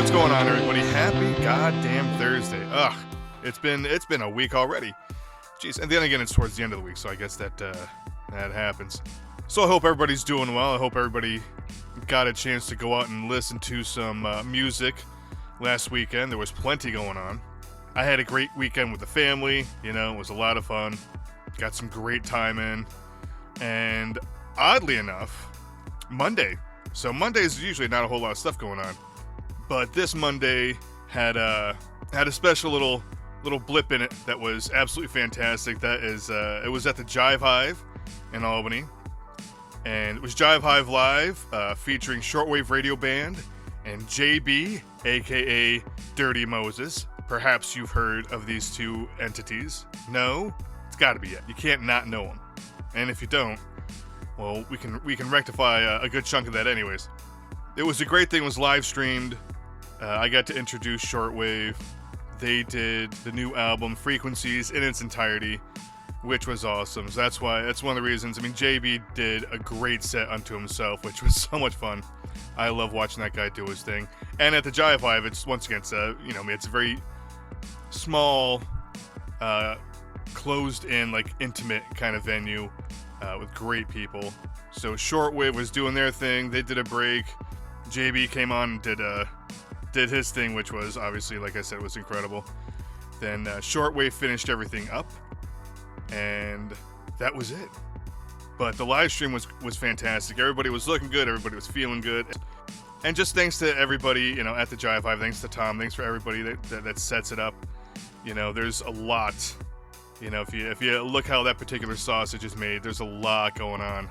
What's going on, everybody? Happy goddamn Thursday. Ugh, it's been a week already. Jeez, and then again, it's towards the end of the week, so I guess that happens. So I hope everybody's doing well. I hope everybody got a chance to go out and listen to some music last weekend. There was plenty going on. I had a great weekend with the family. You know, it was a lot of fun. Got some great time in. And oddly enough, Monday. So Mondays usually not a whole lot of stuff going on. But this Monday had a special little blip in it that was absolutely fantastic. That is, it was at the Jive Hive in Albany. And it was Jive Hive Live, featuring Shortwave Radio Band and JB, aka Dirty Moses. Perhaps you've heard of these two entities. No? It's gotta be it. You can't not know them. And if you don't, well, we can rectify a good chunk of that anyways. It was a great thing. It was live streamed. I got to introduce Shortwave. They did the new album, Frequencies, in its entirety, which was awesome. So that's one of the reasons. I mean, JB did a great set unto himself, which was so much fun. I love watching that guy do his thing. And at the Jive Hive, it's once again, it's a very small, closed-in, like intimate kind of venue with great people. So Shortwave was doing their thing. They did a break. JB came on and did his thing, which was obviously, like I said, was incredible. Then Shortwave finished everything up, and that was it. But the live stream was fantastic. Everybody was looking good. Everybody was feeling good. And just thanks to everybody, at the Jive Hive. Thanks to Tom. Thanks for everybody that sets it up. There's a lot. If you look how that particular sausage is made, there's a lot going on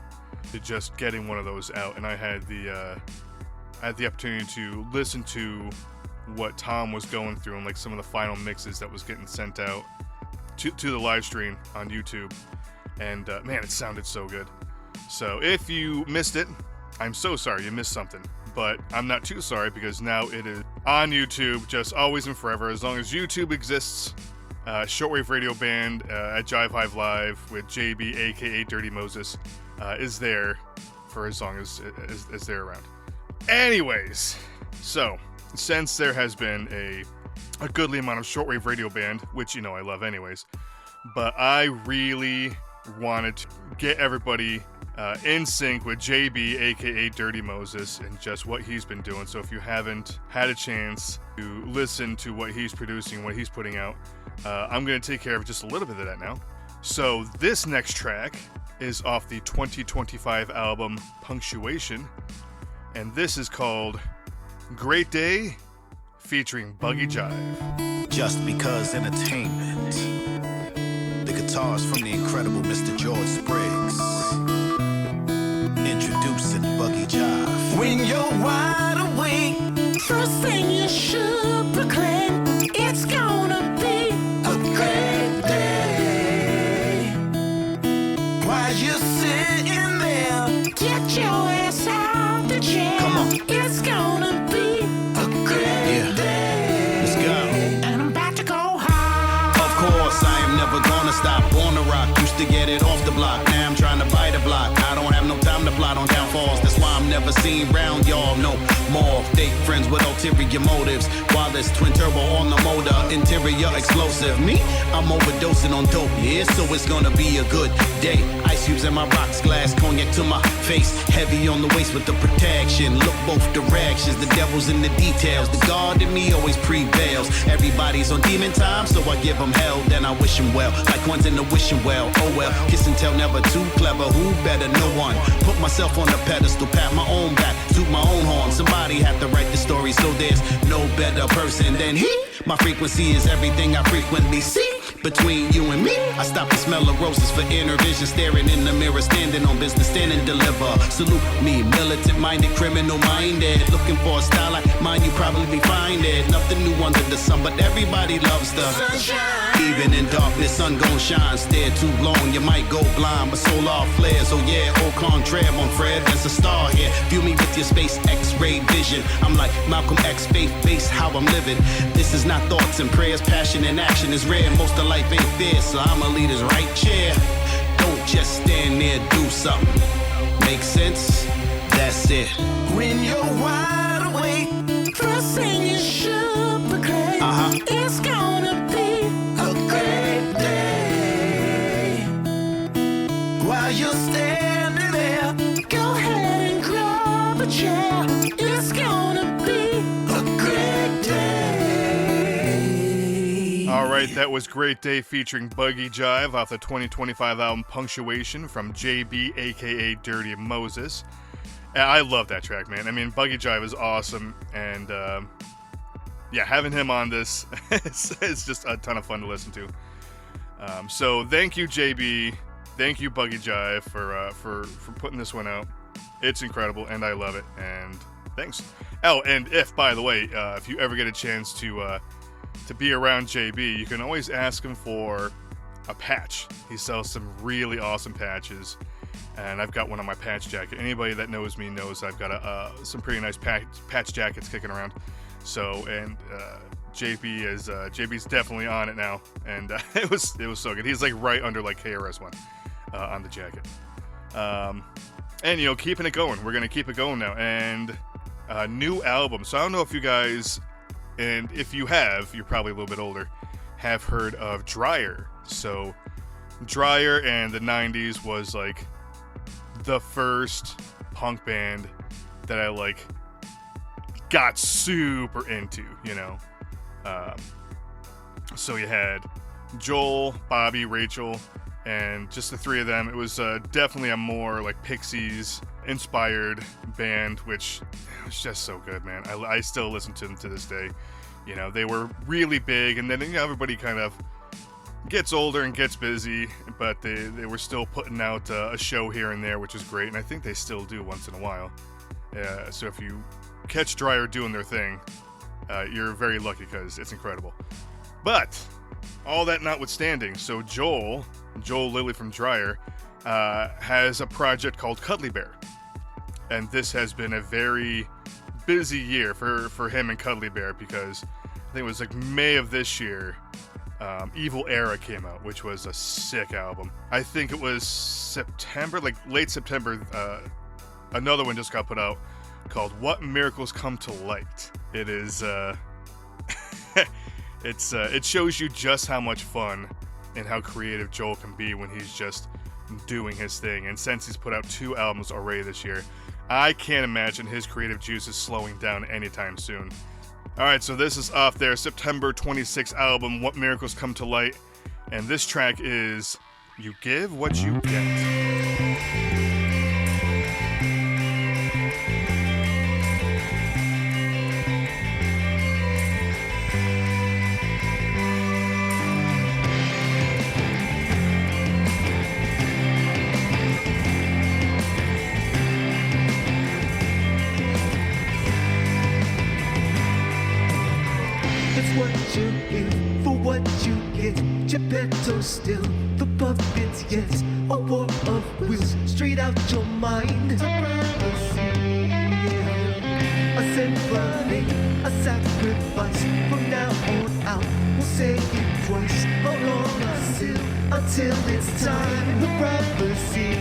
to just getting one of those out. And I had the opportunity to listen to what Tom was going through and like some of the final mixes that was getting sent out to the live stream on YouTube. And man, it sounded so good. So if you missed it, I'm so sorry you missed something. But I'm not too sorry because now it is on YouTube, just always and forever. As long as YouTube exists, Shortwave Radio Band at Jive Hive Live with JB, aka Dirty Moses, is there for as long as they're around. Anyways, so since there has been a goodly amount of Shortwave Radio Band, which I love anyways, but I really wanted to get everybody in sync with JB, aka Dirty Moses, and just what he's been doing. So if you haven't had a chance to listen to what he's producing, what he's putting out, I'm going to take care of just a little bit of that now. So this next track is off the 2025 album Punctuation, and this is called Great Day featuring Buggy Jive. Just Because Entertainment. The guitars from the incredible Mr. George Spriggs. Introducing Buggy Jive. When you're wide awake, first thing you should proclaim, it's gonna be a great day. While you're sitting there, get your ass out the chair. Come on. It's gonna be a great day. Let's go. And I'm about to go high. Of course, I am never gonna stop on the rock. Used to get it off the block. Now I'm trying to buy the block. I don't have no time to plot on downfalls. That's why I'm never seen round y'all no more. Fake friends with ulterior motives. Wireless twin turbo on the motor. Interior explosive. Me, I'm overdosing on dope. Yeah, so it's gonna be a good day. Ice cubes in my rocks glass. Cognac to my face. Heavy on the waist with the protection. Look both directions. The devil's in the details. The God in me always prevails. Everybody's on demon time, so I give them hell. Then I wish them well. Like one's in the wishing well. Oh well. Kiss and tell, never too clever. Who better? No one. Put myself on the pedestal. Pat my own back. Toot my own horn. Somebody had to write the story, so there's no better person than he. My frequency is everything I frequently see. Between you and me, I stop the smell of roses for inner vision. Staring in the mirror, standing on business, stand and deliver. Salute me, militant-minded, criminal-minded. Looking for a style like mine, you probably find it. Nothing new under the sun, but everybody loves the sunshine. Even in darkness, sun gon' shine. Stare too long, you might go blind. But solar flares, oh yeah, au contraire, mon frère, there's a star here. View me with your space X-ray vision. I'm like Malcolm X, faith base, how I'm living. This is not thoughts and prayers, passion and action is rare. Most of life ain't fair, so I'ma lead his right chair. Don't just stand there, do something. Make sense? That's it. When you're wide awake, First thing you should proclaim, it's gonna be a great day. While you're standing there, go ahead and grab a chair. It's gonna be a great day. All right, that was Great Day featuring Buggy Jive off the 2025 album Punctuation from JB, aka Dirty Moses. I love that track, man. I mean, Buggy Jive is awesome, and yeah, having him on this it's just a ton of fun to listen to. So thank you, JB. Thank you, Buggy Jive, for putting this one out. It's incredible, and I love it. And thanks. Oh, and if, by the way, if you ever get a chance to be around JB, you can always ask him for a patch. He sells some really awesome patches, and I've got one on my patch jacket. Anybody that knows me knows I've got some pretty nice patch jackets kicking around. So, and JB's definitely on it now, and it was so good. He's like right under like KRS-One on the jacket. And you know, keeping it going. We're gonna keep it going now, and new album. So I don't know if you guys, and if you have, you're probably a little bit older, have heard of Dryer. So Dryer in the 90s was like the first punk band that I like got super into, you know. So you had Joel, Bobby, Rachel, and just the three of them. It was definitely a more like Pixies inspired band, which was just so good, man. I still listen to them to this day. You know, they were really big, and then, you know, everybody kind of gets older and gets busy, but they were still putting out a show here and there, which is great, and I think they still do once in a while. So if you catch Dryer doing their thing, you're very lucky, because it's incredible. But all that notwithstanding, so Joel Lilly from Dryer has a project called Cuddly Bear, and this has been a very busy year for him and Cuddly Bear, because I think it was like May of this year, Evil Era came out, which was a sick album. I think it was September, like late September, another one just got put out called What Miracles Come to Light. It is it shows you just how much fun and how creative Joel can be when he's just doing his thing. And since he's put out 2 albums already this year, I can't imagine his creative juices slowing down anytime soon. Alright, so this is off their September 26th album, What Miracles Come to Light, and this track is You Give What You Get. Geppetto still, the puppets, yes, a war of wills, straight out your mind. A symphony, a sacrifice, from now on out, we'll say it twice. Hold on until it's time, the prophecy.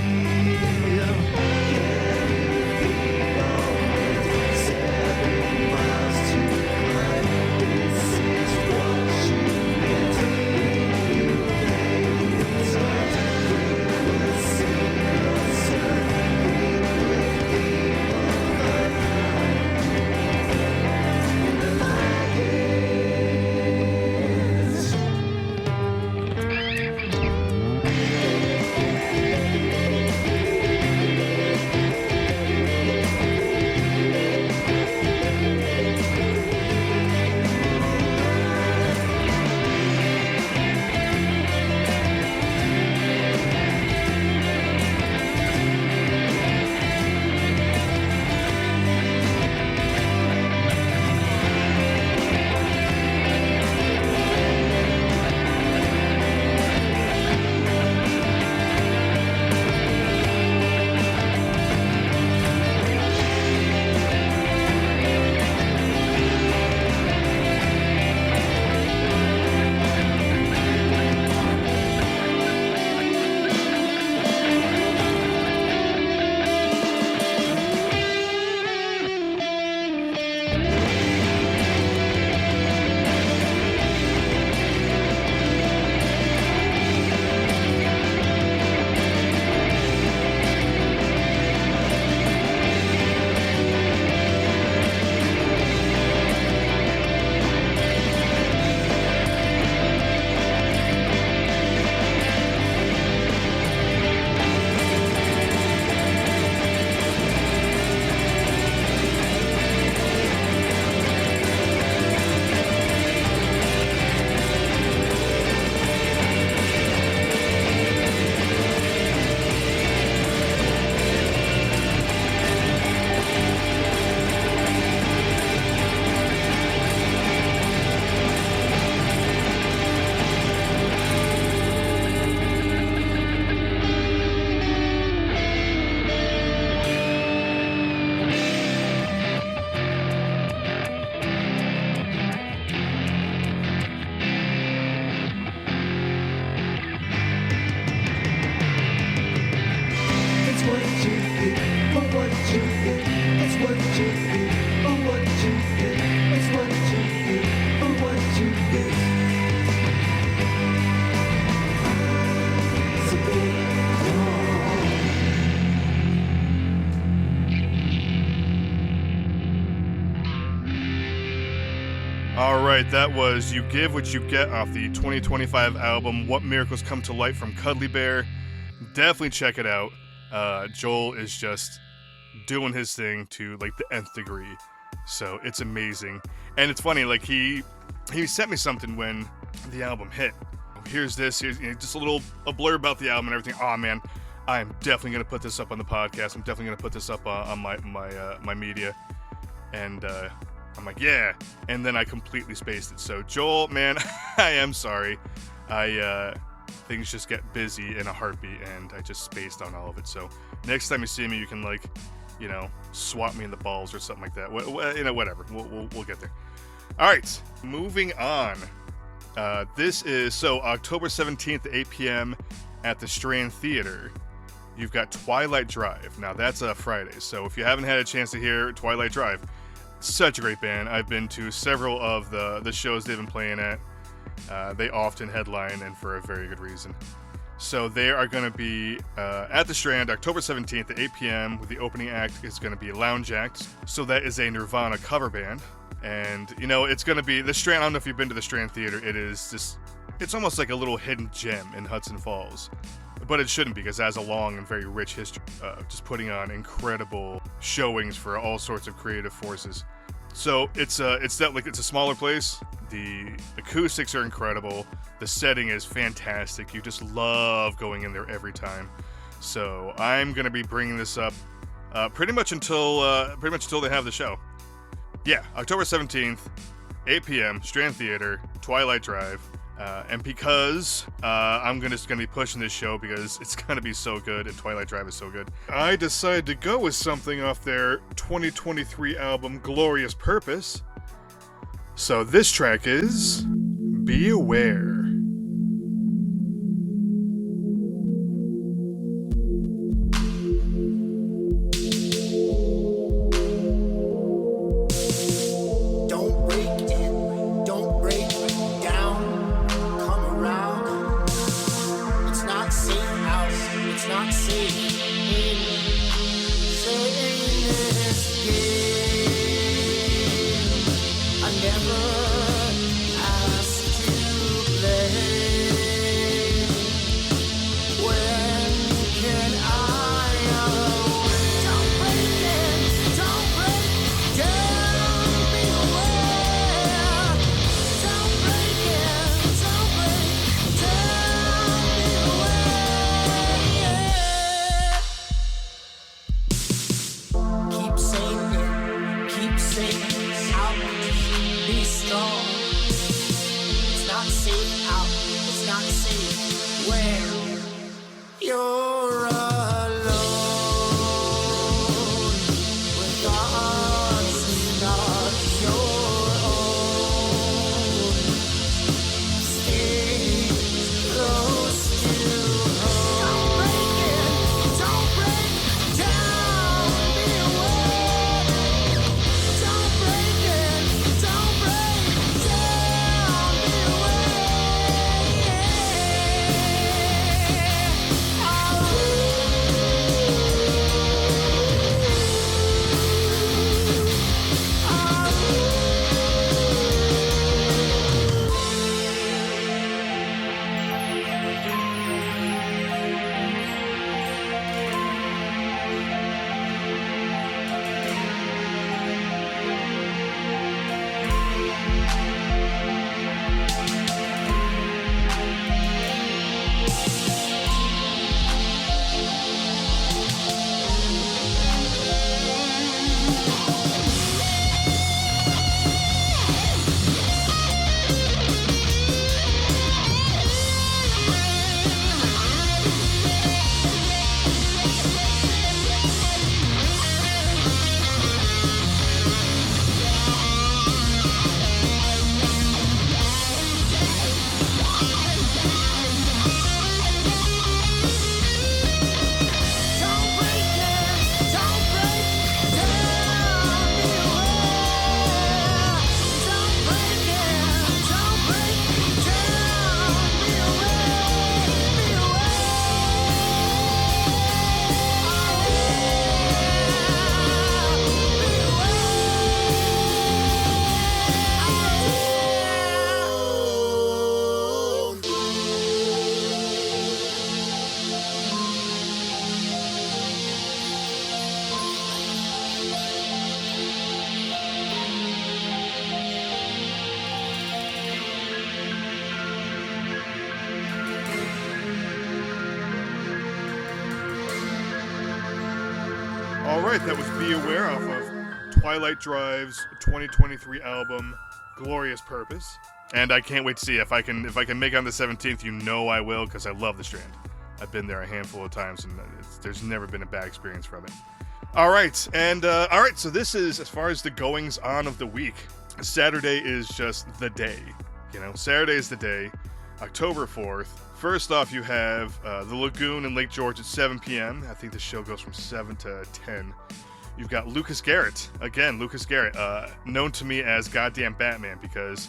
right, that was You Give What You Get off the 2025 album What Miracles Come to Light from Cuddly Bear. Definitely check it out. Joel is just doing his thing to like the nth degree. So it's amazing. And it's funny, like he sent me something when the album hit. Here's just a blurb about the album and everything. Oh man, I am definitely gonna put this up on the podcast. I'm definitely gonna put this up on my media. And I'm like, yeah. And then I completely spaced it. So Joel, man, I am sorry. Things just get busy in a heartbeat, and I just spaced on all of it. So next time you see me, you can swat me in the balls or something like that. Whatever. We'll get there. All right, moving on. This is October 17th, 8 p.m. at the Strand Theater. You've got Twilight Drive. Now that's a Friday, so if you haven't had a chance to hear Twilight Drive, such a great band. I've been to several of the shows they've been playing at. They often headline, and for a very good reason. So they are going to be at the Strand October 17th at 8 p.m. with the opening act is going to be Lounge Act. So that is a Nirvana cover band. And, it's going to be the Strand. I don't know if you've been to the Strand Theater. It is just, it's almost like a little hidden gem in Hudson Falls. But it shouldn't be, because it has a long and very rich history, just putting on incredible showings for all sorts of creative forces. So it's a smaller place. The acoustics are incredible. The setting is fantastic. You just love going in there every time. So I'm gonna be bringing this up pretty much until they have the show. Yeah, October 17th, 8 p.m. Strand Theater, Twilight Drive. And because I'm just gonna be pushing this show because it's gonna be so good and Twilight Drive is so good, I decided to go with something off their 2023 album Glorious Purpose. So this track is Be Aware. All right, that was Be Aware off of Twilight Drive's 2023 album, Glorious Purpose. And I can't wait to see if I can make it on the 17th. You know I will, because I love the Strand. I've been there a handful of times, and there's never been a bad experience from it. All right, so this is, as far as the goings on of the week, Saturday is just the day. Saturday is the day, October 4th. First off, you have the Lagoon in Lake George at 7 p.m. I think the show goes from 7 to 10. You've got Lucas Garrett. Again, Lucas Garrett, known to me as Goddamn Batman, because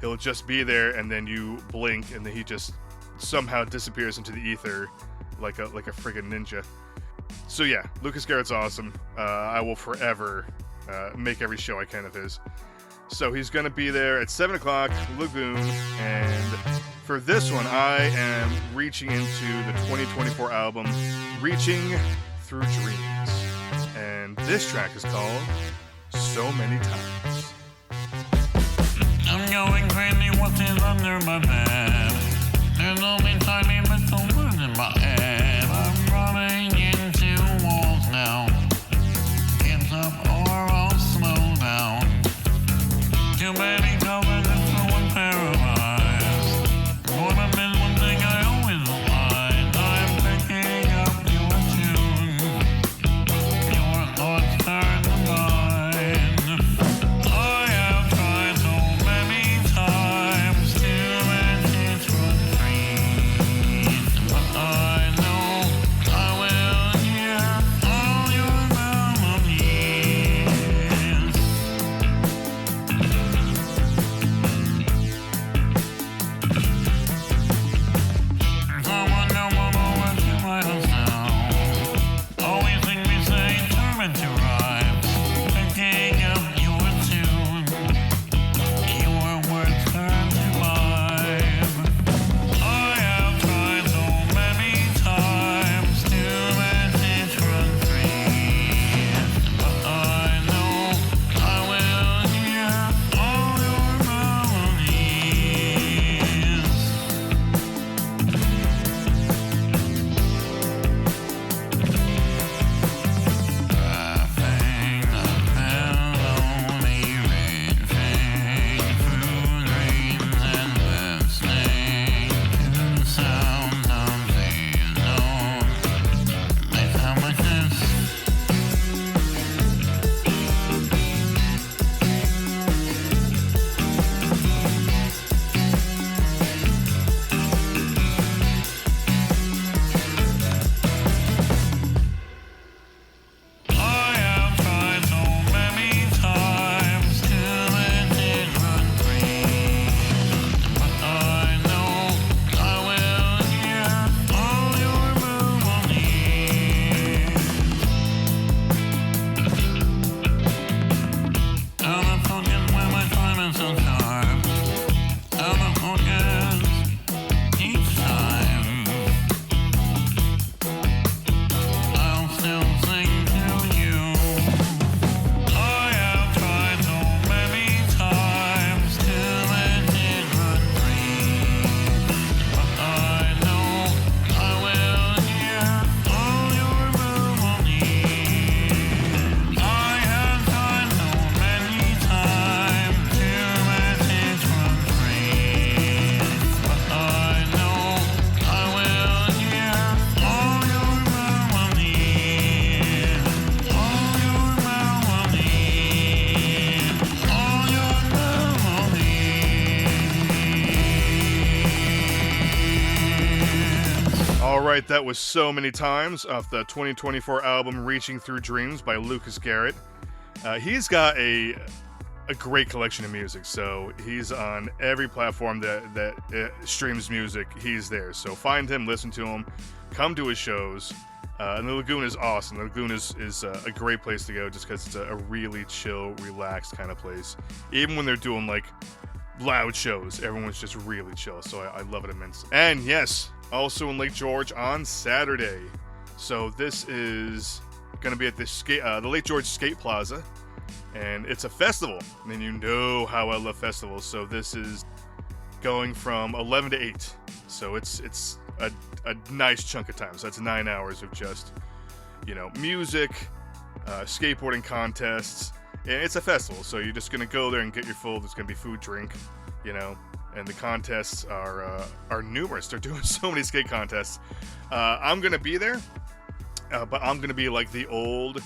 he'll just be there and then you blink and then he just somehow disappears into the ether like a friggin' ninja. So yeah, Lucas Garrett's awesome. I will forever make every show I can of his. So he's going to be there at 7 o'clock, Lagoon, and for this one, I am reaching into the 2024 album, Reaching Through Dreams. And this track is called So Many Times. I'm going crazy, what's it under my bed? There's only tiny little words in my head. I'm running into walls now. Hands up or I'll slow down. Too many colors and so one pair of eyes. More than this one thing I always find. I'm picking up your tune. Your thoughts turn to mine. I have tried so many times to let it run free. But I know I will hear all your melodies. Someone know what you might have sound. Always think me say turn into rhymes. Picking up your tune. Your words turn to mine. I have tried so many times to let it run free. But I know I will hear all your melodies. Laughing the melody, raging through dreams and listening to sounds unknown. They sound like this. I have tried so many times to let it run free. But I know I will hear all your melodies. Out of focus when my time is so sharp. Out of focus each time. I'll still sing to you. I have tried so many times to let it run free. But I know I will hear all your melodies. I have tried so many times to let it run free. But I know I will hear all your melodies. All your melodies. All your melodies. All right, that was So Many Times off the 2024 album Reaching Through Dreams by Lucas Garrett. He's got a great collection of music, so he's on every platform that streams music. He's there, so find him, listen to him, come to his shows. And the Lagoon is awesome. The Lagoon is a great place to go just because it's a really chill, relaxed kind of place. Even when they're doing like loud shows, everyone's just really chill, so I love it immensely. And yes, also in Lake George on Saturday. So this is going to be at the Lake George Skate Plaza, and it's a festival. And you know how I love festivals, so this is going from 11 to 8. So it's a nice chunk of time. So that's 9 hours of just, music, skateboarding contests, and it's a festival, so you're just gonna go there and get your full. There's gonna be food, drink, and the contests are numerous. They're doing so many skate contests. I'm gonna be there, but I'm gonna be like the old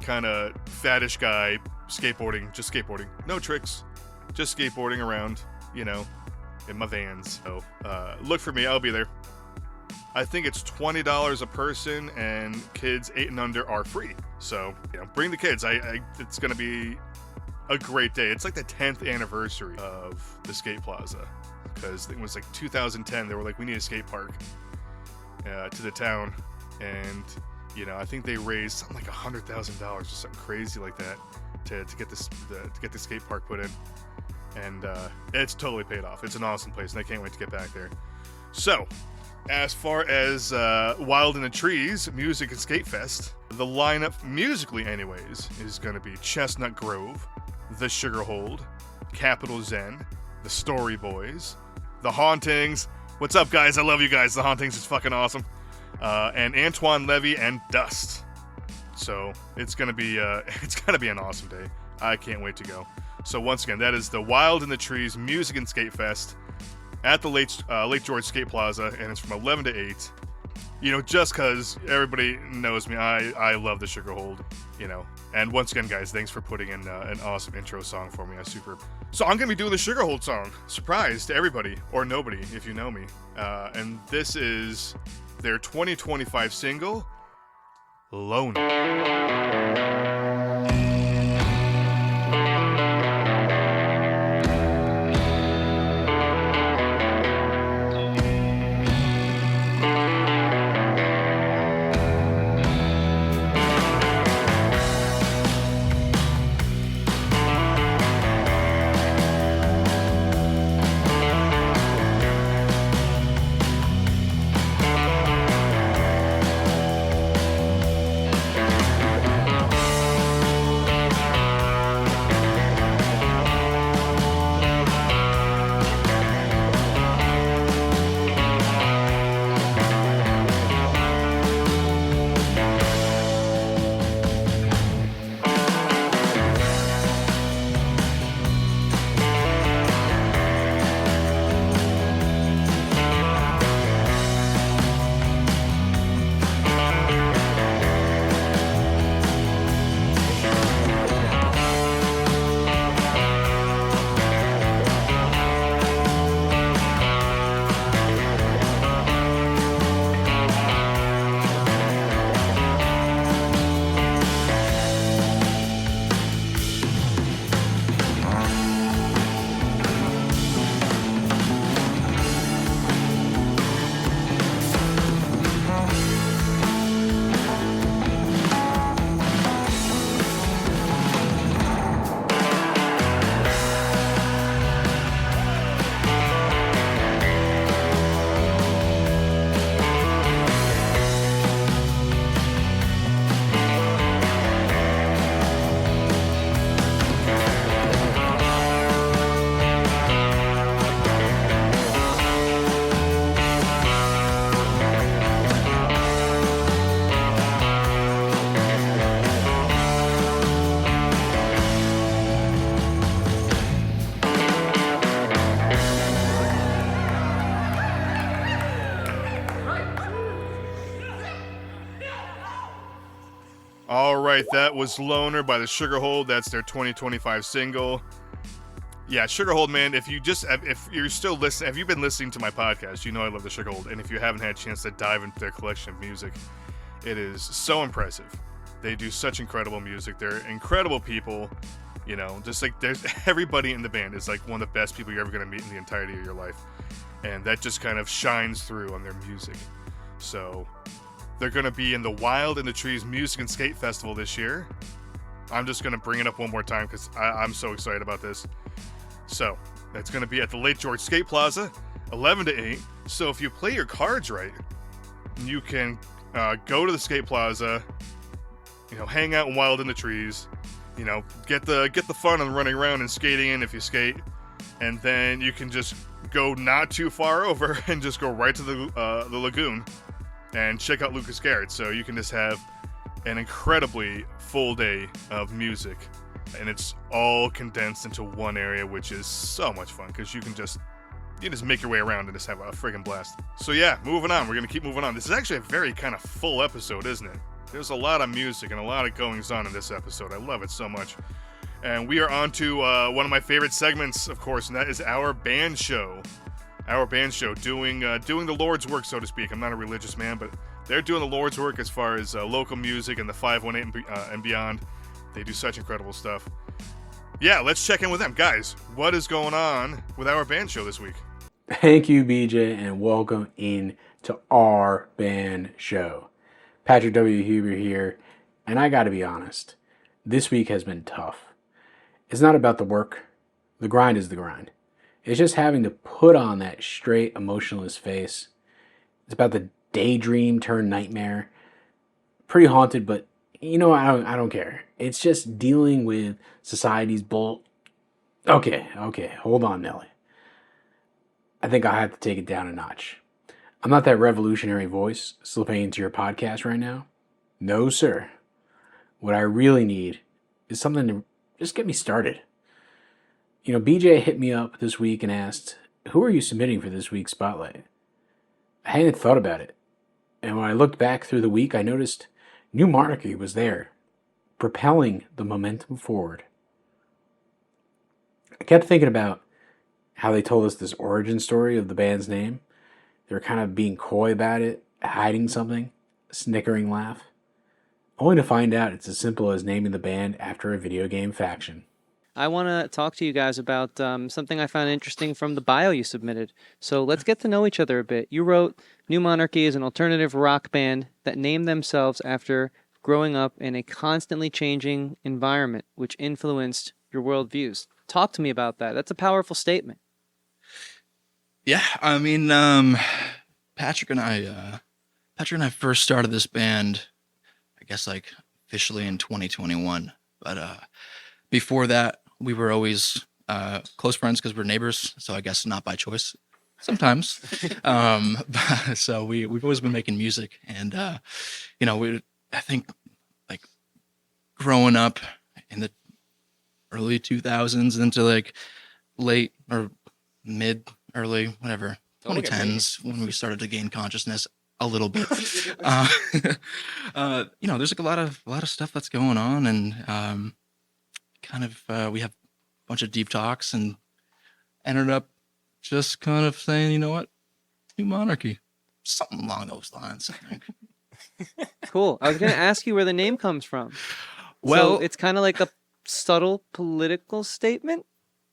kind of fattish guy skateboarding, just skateboarding, no tricks, just skateboarding around, in my Vans. So look for me, I'll be there. I think it's $20 a person, and kids 8 and under are free. So bring the kids. It's gonna be a great day. It's like the 10th anniversary of the skate plaza, because it was like 2010. They were like, we need a skate park to the town, and I think they raised something like $100,000 or something crazy like that to get the skate park put in, and it's totally paid off. It's an awesome place, and I can't wait to get back there. So, as far as Wild in the Trees Music and Skate Fest, the lineup, musically anyways, is going to be Chestnut Grove, The Sugarhold, Capital Zen, The Story Boys, The Hauntings. What's up, guys? I love you guys. The Hauntings is fucking awesome. And Antoine Levy and Dust. So it's gonna be an awesome day. I can't wait to go. So once again, that is the Wild in the Trees Music and Skate Fest at the Lake George Skate Plaza, and it's from 11 to 8. Just because everybody knows me, I love the Sugarhold. And once again, guys, thanks for putting in an awesome intro song for me. So I'm gonna be doing the Sugarhold song. Surprise to everybody, or nobody if you know me. And this is their 2025 single, Loner. All right, that was Loner by the Sugarhold. That's their 2025 single. Yeah, Sugarhold, man, if you're still listening, have you been listening to my podcast? You know I love the Sugarhold, and if you haven't had a chance to dive into their collection of music, it is so impressive. They do such incredible music. They're incredible people, just like there's everybody in the band is like one of the best people you're ever going to meet in the entirety of your life, and that just kind of shines through on their music. So they're going to be in the Wild in the Trees Music and Skate Festival this year. I'm just going to bring it up one more time because I'm so excited about this. So it's going to be at the Lake George Skate Plaza, 11 to 8. So if you play your cards right, you can go to the skate plaza, hang out in Wild in the Trees, get the fun of running around and skating in if you skate, and then you can just go not too far over and just go right to the lagoon and check out Lucas Garrett. So you can just have an incredibly full day of music, and it's all condensed into one area, which is so much fun because you just make your way around and just have a friggin' blast. So yeah, moving on. We're gonna keep moving on. This is actually a very kind of full episode, isn't it? There's a lot of music and a lot of goings on in this episode. I love it so much. And we are on to one of my favorite segments, of course, and that is our band show. Our band show, doing the Lord's work, so to speak. I'm not a religious man, but they're doing the Lord's work as far as local music and the 518 and beyond. They do such incredible stuff. Yeah, let's check in with them. Guys, what is going on with our band show this week? Thank you, BJ, and welcome in to our band show. Patrick W. Huber here, and I gotta be honest, this week has been tough. It's not about the work. The grind is the grind. It's just having to put on that straight emotionless face. It's about the daydream turned nightmare. Pretty haunted, but I don't care. It's just dealing with society's bull. Okay, hold on, Nelly. I think I have to take it down a notch. I'm not that revolutionary voice slipping into your podcast right now. No, sir. What I really need is something to just get me started. BJ hit me up this week and asked, who are you submitting for this week's Spotlight? I hadn't thought about it. And when I looked back through the week, I noticed New Monarchy was there, propelling the momentum forward. I kept thinking about how they told us this origin story of the band's name. They were kind of being coy about it, hiding something, a snickering laugh, only to find out it's as simple as naming the band after a video game faction. I want to talk to you guys about something I found interesting from the bio you submitted. So let's get to know each other a bit. You wrote, New Monarchy is an alternative rock band that named themselves after growing up in a constantly changing environment, which influenced your worldviews. Talk to me about that. That's a powerful statement. Yeah, I mean, Patrick and I first started this band, I guess, like officially in 2021. But before that, we were always close friends because we're neighbors. So I guess not by choice. Sometimes. So we've always been making music, and I think like growing up in the early 2000s into like late or mid. Early, whatever, 2010s when we started to gain consciousness a little bit. There's like a lot of stuff that's going on, and we have a bunch of deep talks, and ended up just kind of saying, you know what, New Monarchy, something along those lines, I think. Cool. I was going to ask you where the name comes from. Well, so it's kind of like a subtle political statement.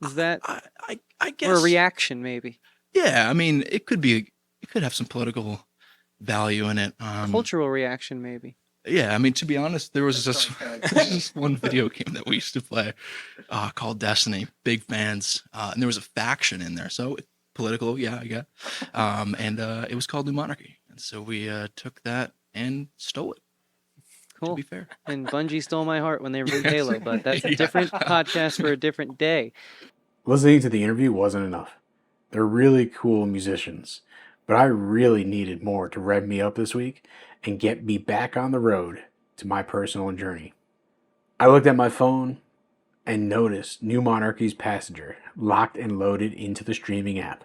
Is that I guess, or a reaction, maybe? Yeah, I mean, it could have some political value in it. Cultural reaction, maybe. Yeah, I mean, to be honest, there was this one video game that we used to play called Destiny. Big fans, and there was a faction in there, so political. Yeah, I get. And it was called New Monarchy, and so we took that and stole it. Cool. To be fair. And Bungie stole my heart when they released Halo, but that's a different podcast for a different day. Listening to the interview wasn't enough. They're really cool musicians, but I really needed more to rev me up this week and get me back on the road to my personal journey. I looked at my phone and noticed New Monarchy's Passenger locked and loaded into the streaming app.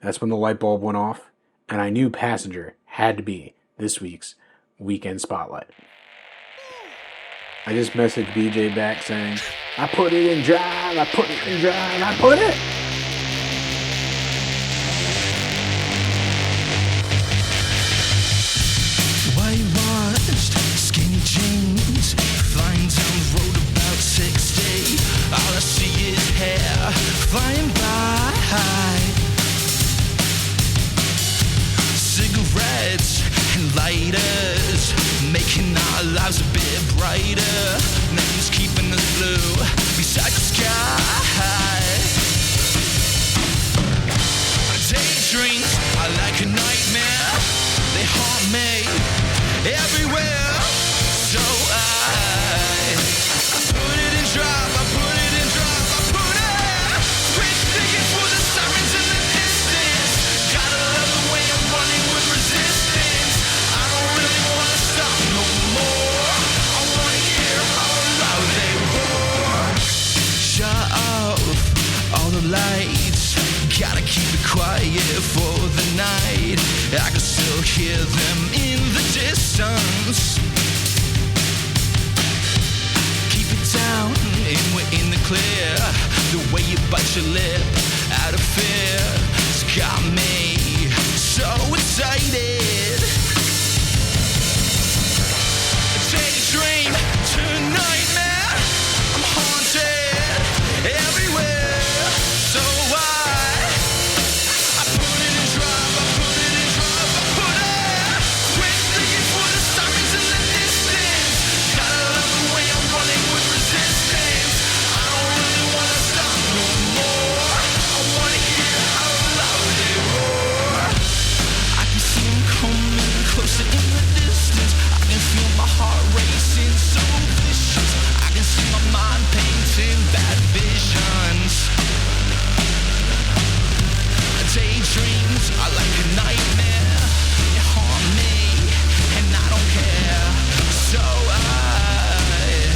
That's when the light bulb went off, and I knew Passenger had to be this week's Weekend Spotlight. I just messaged BJ back saying, I put it in drive, I put it in drive, I put it! Whitewashed, skinny jeans, flying down the road about 60. All I see is hair flying by. Cigarettes and lighters, making our lives a bit brighter. Nothing's keeping us blue beside the sky. Daydreams are like a nightmare. They haunt me everywhere. So I put it in drive, I put it in drive, I put it. Switch tickets for the sirens in the distance. Gotta love the way I'm running with resistance. I don't really wanna stop no more. I can still hear them in the distance. Keep it down, and we're in the clear. The way you bite your lip out of fear has got me so excited. A daydream to nightmare. I'm haunted everywhere. So I put it in drive, I put it in drive, I put it. Quick thinking for the sirens in the distance. Gotta love the way I'm running with resistance. I don't really wanna stop no more. I wanna hear how loud they roar. I can see them coming closer in the distance. I can feel my heart racing so vicious. I can see my mind painting bad visions. Daydreams are like a nightmare. They haunt me, and I don't care. So I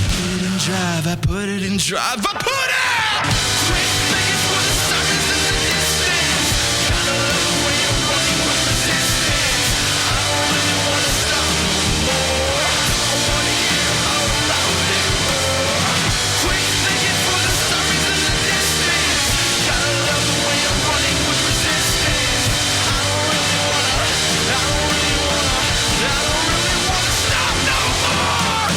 put it in drive, I put it in drive, I put it! Quick thinking for the sirens in the distance. Gotta love the way I'm running with resistance. I don't really wanna stop no more. I wanna hear how loud they roar. Quick thinking for the sirens in the distance. Gotta love the way I'm running with resistance. I don't really wanna stop no more.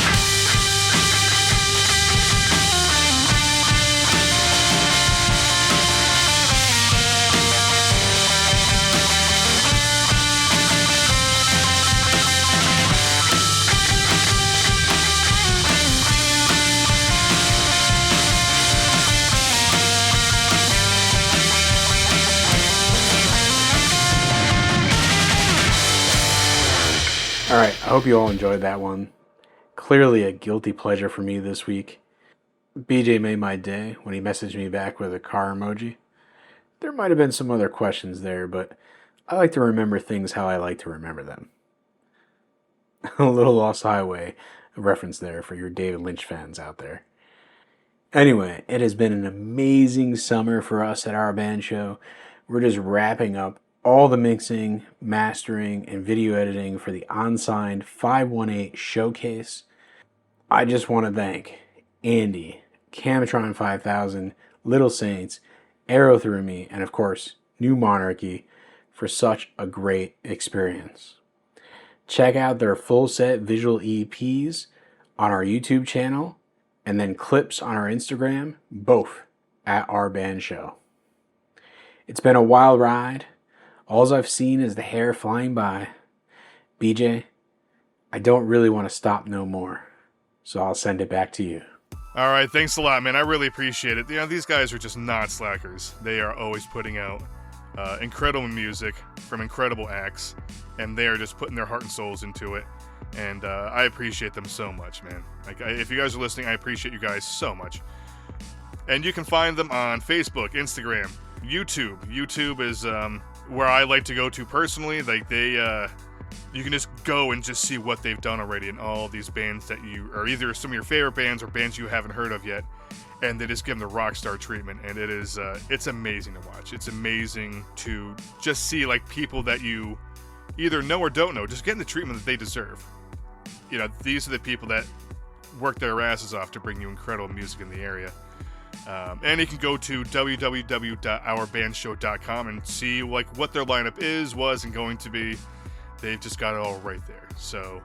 All right, I hope you all enjoyed that one. Clearly a guilty pleasure for me this week. BJ made my day when he messaged me back with a car emoji. There might have been some other questions there, but I like to remember things how I like to remember them. A little Lost Highway reference there for your David Lynch fans out there. Anyway, it has been an amazing summer for us at our band show. We're just wrapping up all the mixing, mastering, and video editing for the Unsigned518 showcase. I just want to thank Andy, Camatron 5000, Little Saints, Arrow Through Me, and of course, New Monarchy for such a great experience. Check out their full set visual EPs on our YouTube channel, and then clips on our Instagram, both at our band show. It's been a wild ride. All I've seen is the hair flying by. BJ, I don't really want to stop no more, so I'll send it back to you. All right, thanks a lot, man. I really appreciate it. You know, these guys are just not slackers. They are always putting out incredible music from incredible acts, and they are just putting their heart and souls into it. And I appreciate them so much, man. Like, if you guys are listening, I appreciate you guys so much. And you can find them on Facebook, Instagram, YouTube. YouTube is where I like to go to personally. Like, you can just go and just see what they've done already in all these bands that you are either some of your favorite bands or bands you haven't heard of yet, and they just give them the rock star treatment, and it is it's amazing to watch. It's amazing to just see like people that you either know or don't know just getting the treatment that they deserve. You know, these are the people that work their asses off to bring you incredible music in the area. And you can go to www.ourbandshow.com and see like what their lineup was, and going to be. They've just got it all right there. So,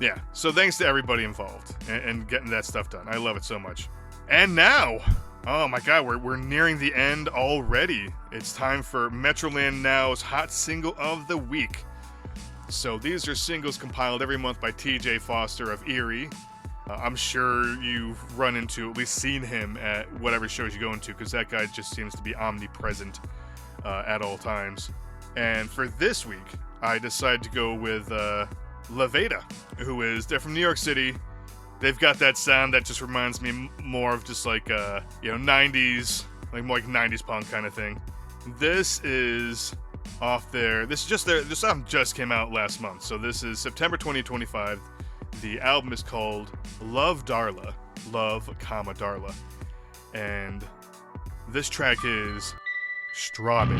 yeah. So thanks to everybody involved and getting that stuff done. I love it so much. And now, oh my God, we're nearing the end already. It's time for Metroland Now's Hot Single of the Week. So these are singles compiled every month by TJ Foster of Erie. I'm sure you've run into, at least seen him at whatever shows you go into, because that guy just seems to be omnipresent at all times. And for this week, I decided to go with Levada, they're from New York City. They've got that sound that just reminds me more of just like, 90s, like more like 90s punk kind of thing. This is off this album just came out last month. So this is September 2025. The album is called Love, Darla. Love, Darla. And this track is Strawberry.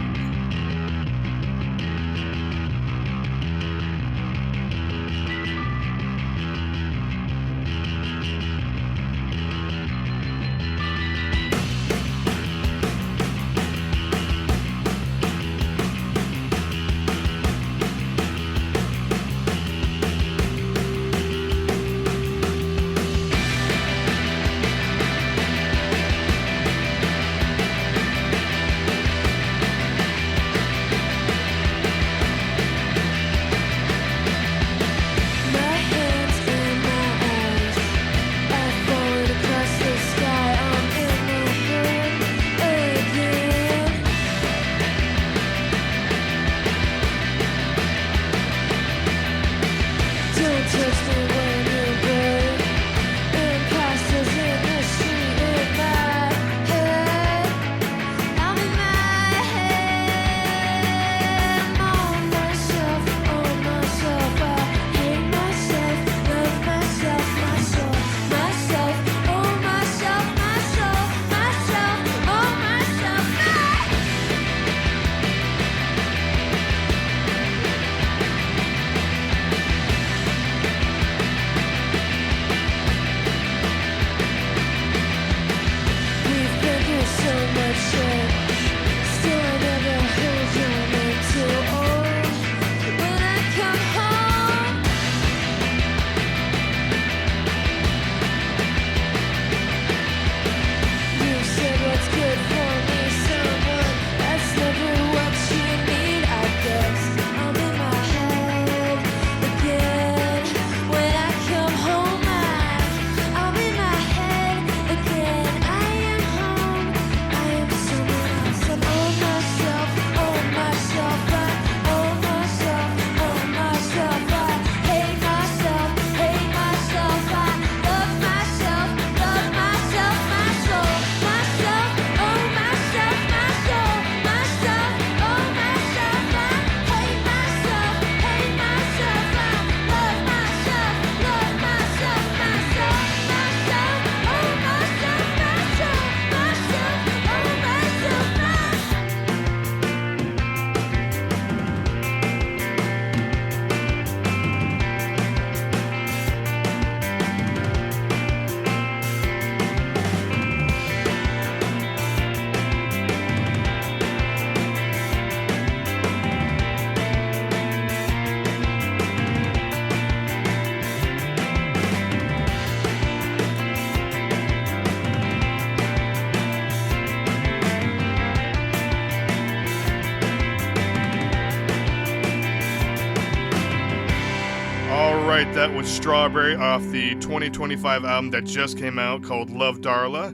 right, that was Strawberry off the 2025 album that just came out called Love Darla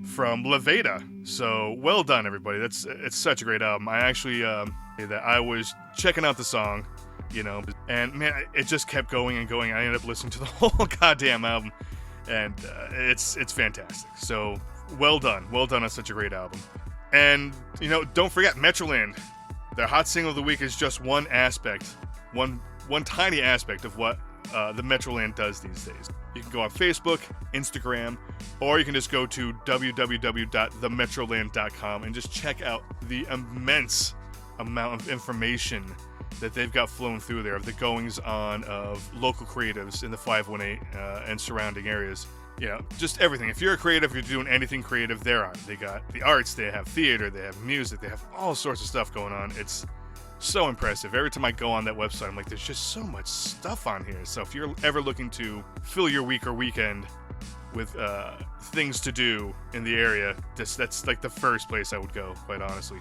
from Levada. So well done, everybody. It's such a great album. I actually that I was checking out the song, and man, it just kept going and going. I ended up listening to the whole goddamn album, and it's fantastic. So well done on such a great album. And don't forget Metroland. Their hot single of the week is just one aspect, one tiny aspect of what the Metroland does these days. You can go on Facebook, Instagram, or you can just go to www.themetroland.com and just check out the immense amount of information that they've got flowing through there of the goings on of local creatives in the 518 and surrounding areas. Just everything. If you're a creative, you're doing anything creative, there are. They got the arts, they have theater, they have music, they have all sorts of stuff going on. It's so impressive. Every time I go on that website, I'm like, there's just so much stuff on here. So if you're ever looking to fill your week or weekend with things to do in the area, that's like the first place I would go, quite honestly.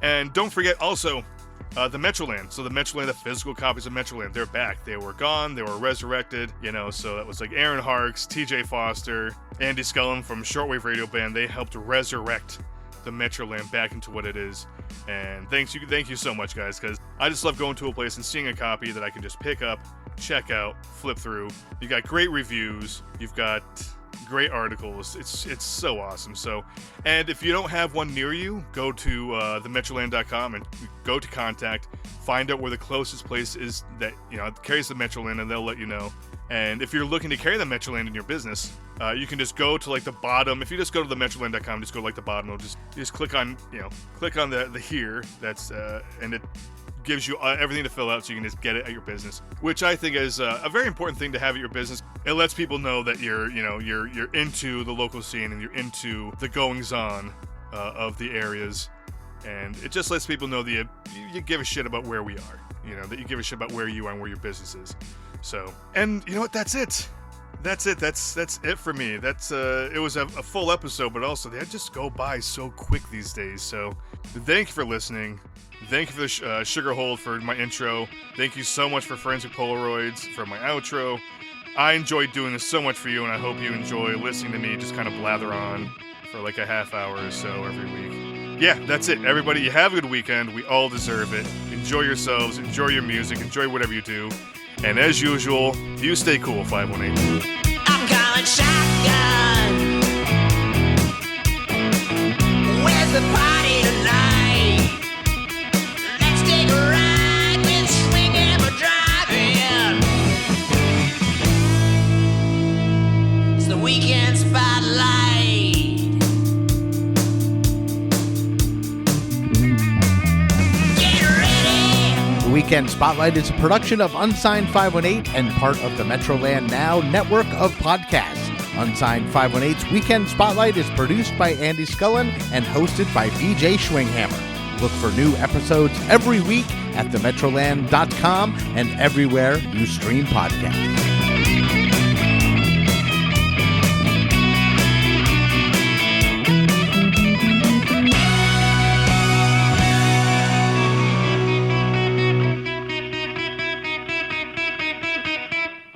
And don't forget also the Metroland. So the Metroland, the physical copies of Metroland, they're back. They were gone. They were resurrected. So that was like Aaron Harks, TJ Foster, Andy Scullin from Shortwave Radio Band. They helped resurrect the Metroland back into what it is. And thank you so much, guys, because I just love going to a place and seeing a copy that I can just pick up, check out, flip through. You got great reviews. You've got great articles. It's so awesome. So, and if you don't have one near you, go to themetroland.com and go to contact, find out where the closest place is that carries the Metroland, and they'll let you know. And if you're looking to carry the Metroland in your business, you can just go to like the bottom. If you just go to themetroland.com, just go to like the bottom. It'll just click on the here. That's and it gives you everything to fill out, so you can just get it at your business, which I think is a very important thing to have at your business. It lets people know that you're into the local scene and you're into the goings on of the areas, and it just lets people know that you give a shit about where we are, that you give a shit about where you are and where your business is. So, and you know what? That's it. That's it for me. It was a full episode, but also they just go by so quick these days. So, thank you for listening. Thank you for the sugar hold for my intro. Thank you so much for Forensic Polaroids for my outro. I enjoyed doing this so much for you, and I hope you enjoy listening to me just kind of blather on for like a half hour or so every week. Yeah, that's it. Everybody, you have a good weekend. We all deserve it. Enjoy yourselves. Enjoy your music. Enjoy whatever you do. And as usual, you stay cool, 518. I'm calling shotgun. Where's the party tonight? Let's take a ride with Schwinghammer driving. It's the weekend spotlight. Get ready. The Weekend Spotlight is a production of Unsigned518 and part of the Metroland Now network of podcasts. Unsigned518's Weekend Spotlight is produced by Andy Scullin and hosted by BJ Schwinghammer. Look for new episodes every week at themetroland.com and everywhere you stream podcasts.